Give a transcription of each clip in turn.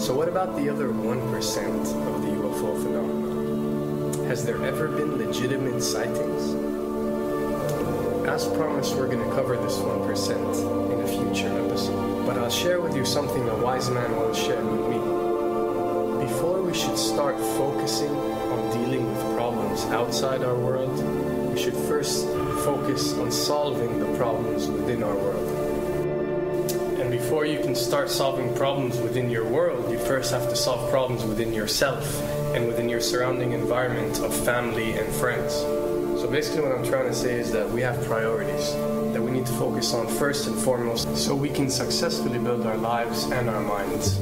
So what about the other 1% of the UFO phenomena? Has there ever been legitimate sightings? As promised, we're going to cover this 1% in a future episode. But I'll share with you something a wise man once shared with me. Before we should start focusing on dealing with problems outside our world, we should first focus on solving the problems within our world. And before you can start solving problems within your world, you first have to solve problems within yourself and within your surrounding environment of family and friends. So basically what I'm trying to say is that we have priorities that we need to focus on first and foremost so we can successfully build our lives and our minds.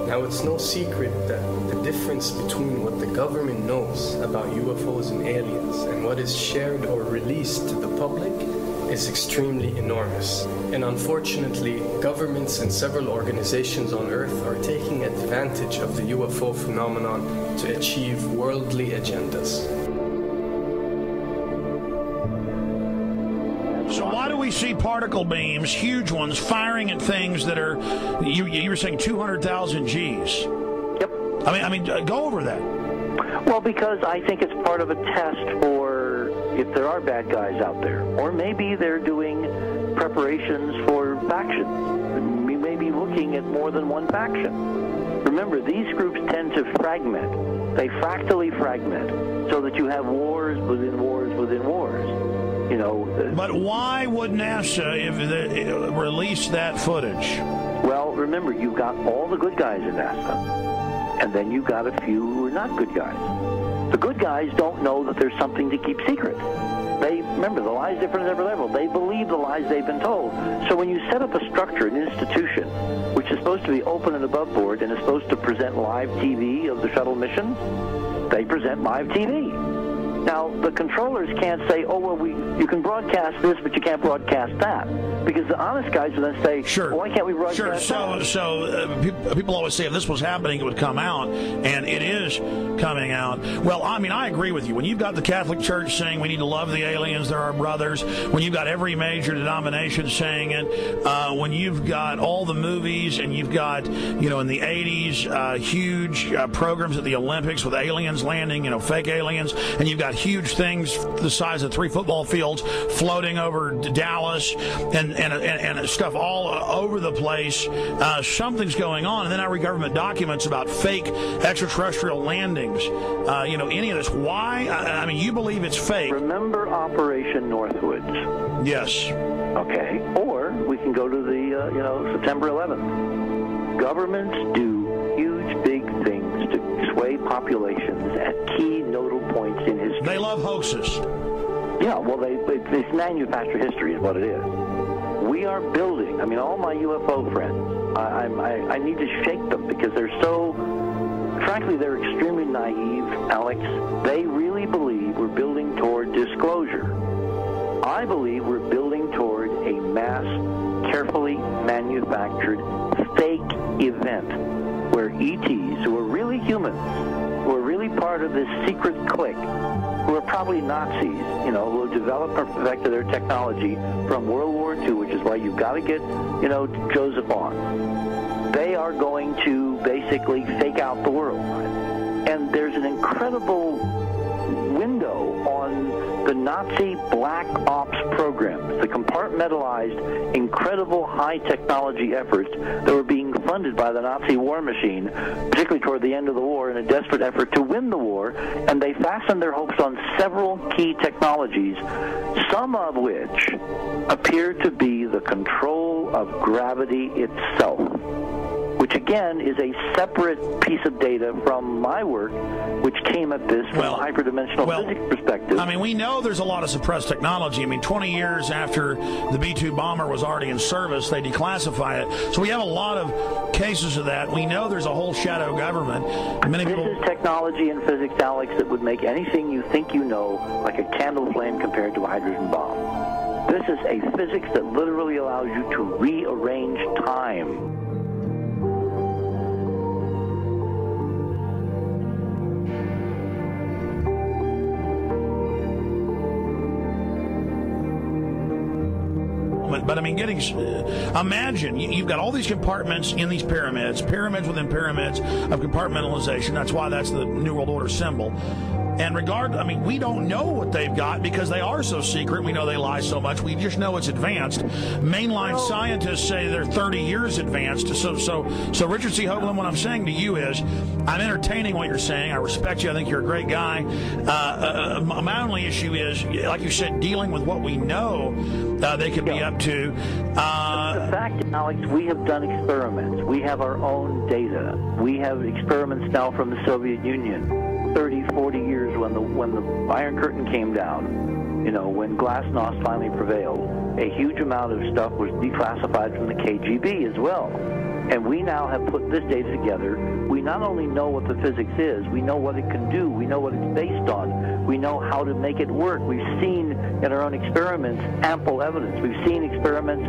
Now, it's no secret that the difference between what the government knows about UFOs and aliens and what is shared or released to the public is extremely enormous. And unfortunately, governments and several organizations on Earth are taking advantage of the UFO phenomenon to achieve worldly agendas. So why do we see particle beams, huge ones, firing at things that are, you were saying 200,000 Gs? Yep. I mean, go over that. Well, because I think it's part of a test for if there are bad guys out there. Or maybe they're doing preparations for factions. We may be looking at more than one faction. Remember, these groups tend to fragment. They fractally fragment so that you have wars within wars within wars. You know. But why would NASA release that footage? Well, remember, you've got all the good guys in NASA, and then you've got a few who are not good guys. The good guys don't know that there's something to keep secret. They, remember, the lie's different at every level. They believe the lies they've been told. So when you set up a structure, an institution, which is supposed to be open and above board and is supposed to present live TV of the shuttle missions, they present live TV. Now, the controllers can't say, oh, well, you can broadcast this, but you can't broadcast that. Because the honest guys will then say, sure. Well, why can't we broadcast that? So people always say if this was happening, it would come out, and it is coming out. Well, I mean, I agree with you. When you've got the Catholic Church saying we need to love the aliens, they're our brothers, when you've got every major denomination saying it, when you've got all the movies, and you've got, you know, in the 80s, huge programs at the Olympics with aliens landing, you know, fake aliens, and you've got huge things the size of 3 football fields floating over Dallas and stuff all over the place. Something's going on. And then I read government documents about fake extraterrestrial landings. You know, any of this. Why? I mean, you believe it's fake. Remember Operation Northwoods? Yes. Okay. Or we can go to the, you know, September 11th. Governments do huge, big things to sway populations at key nodal points in history. They love hoaxes. Yeah, well, it's manufactured history is what it is. We are building, I mean, all my UFO friends, I need to shake them because they're so, frankly, they're extremely naive, Alex. They really believe we're building toward disclosure. I believe we're building toward a mass, carefully manufactured fake event where ETs, who are really humans, who are really part of this secret clique, who are probably Nazis, you know, who have developed or perfected their technology from World War II, which is why you've got to get, you know, Joseph on. They are going to basically fake out the world. And there's an incredible window on the Nazi black ops programs, the compartmentalized, incredible high technology efforts that were being funded by the Nazi war machine, particularly toward the end of the war in a desperate effort to win the war, and they fastened their hopes on several key technologies, some of which appear to be the control of gravity itself, which again is a separate piece of data from my work, which came at this from a hyperdimensional physics perspective. I mean, we know there's a lot of suppressed technology. I mean, 20 years after the B-2 bomber was already in service, they declassify it. So we have a lot of cases of that. We know there's a whole shadow government. This is technology in physics, Alex, that would make anything you think you know like a candle flame compared to a hydrogen bomb. This is a physics that literally allows you to rearrange time. But I mean, imagine you've got all these compartments in these pyramids within pyramids of compartmentalization. That's why that's the New World Order symbol. And I mean, we don't know what they've got because they are so secret. We know they lie so much. We just know it's advanced. Mainline scientists say they're 30 years advanced. So Richard C. Hoagland, what I'm saying to you is, I'm entertaining what you're saying. I respect you. I think you're a great guy. My only issue is, like you said, dealing with what we know they could be up to. The fact, Alex, we have done experiments. We have our own data. We have experiments now from the Soviet Union. 30, 40 years when the Iron Curtain came down, you know, when Glasnost finally prevailed, a huge amount of stuff was declassified from the KGB as well. And we now have put this data together. We not only know what the physics is, we know what it can do, we know what it's based on, we know how to make it work. We've seen in our own experiments ample evidence. We've seen experiments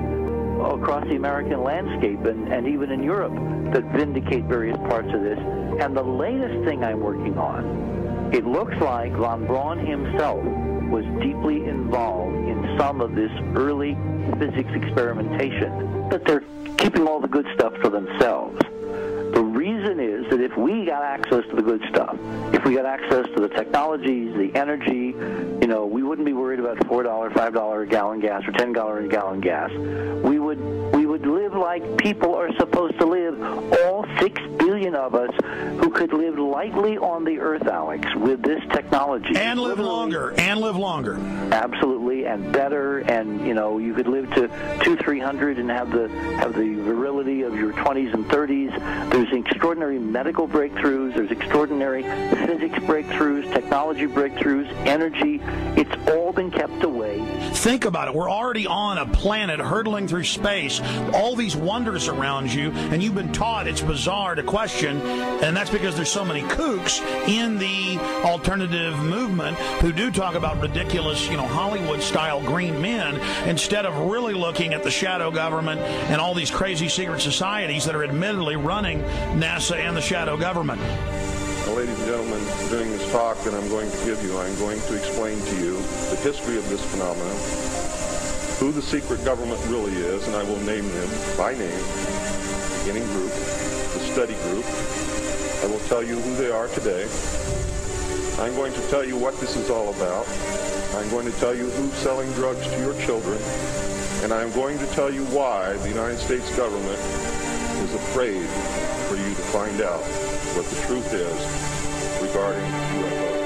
across the American landscape and even in Europe that vindicate various parts of this. And the latest thing I'm working on, it looks like von Braun himself was deeply involved in some of this early physics experimentation, but they're keeping all the good stuff for themselves. The reason is that if we got access to the good stuff, if we got access to the technologies, the energy, you know, we wouldn't be worried about $4, $5 a gallon gas or $10 a gallon gas. We would live like people are supposed to live, all 6 billion of us who could live lightly on the earth, Alex, with this technology. And live longer, Absolutely, and better, and, you know, you could live to 200, 300 and have the virility of your 20s and 30s. There's extraordinary medical breakthroughs, there's extraordinary physics breakthroughs, technology breakthroughs, energy. It's all been kept away. Think about it. We're already on a planet hurtling through space, all these wonders around you, and you've been taught it's bizarre to question, and that's because there's so many kooks in the alternative movement who do talk about ridiculous, you know, Hollywood-style green men instead of really looking at the shadow government and all these crazy secret societies that are admittedly running NASA and the shadow government. Well, ladies and gentlemen, during this talk that I'm going to give you, I'm going to explain to you the history of this phenomenon, who the secret government really is, and I will name them by name, the beginning group, the study group. I will tell you who they are today. I'm going to tell you what this is all about. I'm going to tell you who's selling drugs to your children, and I'm going to tell you why the United States government is afraid for you to find out what the truth is regarding UFOs.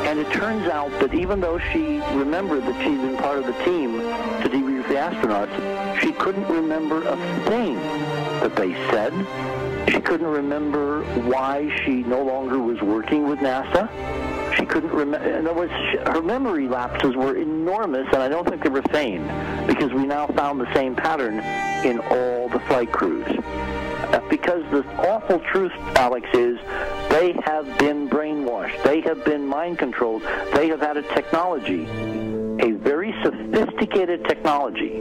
And it turns out that even though she remembered that she'd been part of the team to debrief the astronauts, she couldn't remember a thing that they said. She couldn't remember why she no longer was working with NASA. She couldn't remember. In other words, her memory lapses were enormous, and I don't think they were feigned, because we now found the same pattern in all the flight crews. Because the awful truth, Alex, is they have been brainwashed. They have been mind controlled. They have had a technology, a very sophisticated technology,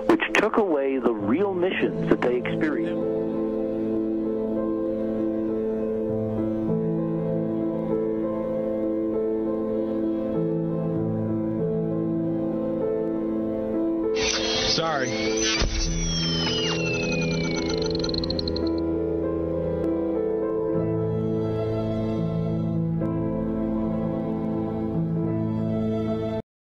which took away the real missions that they experienced. Sorry.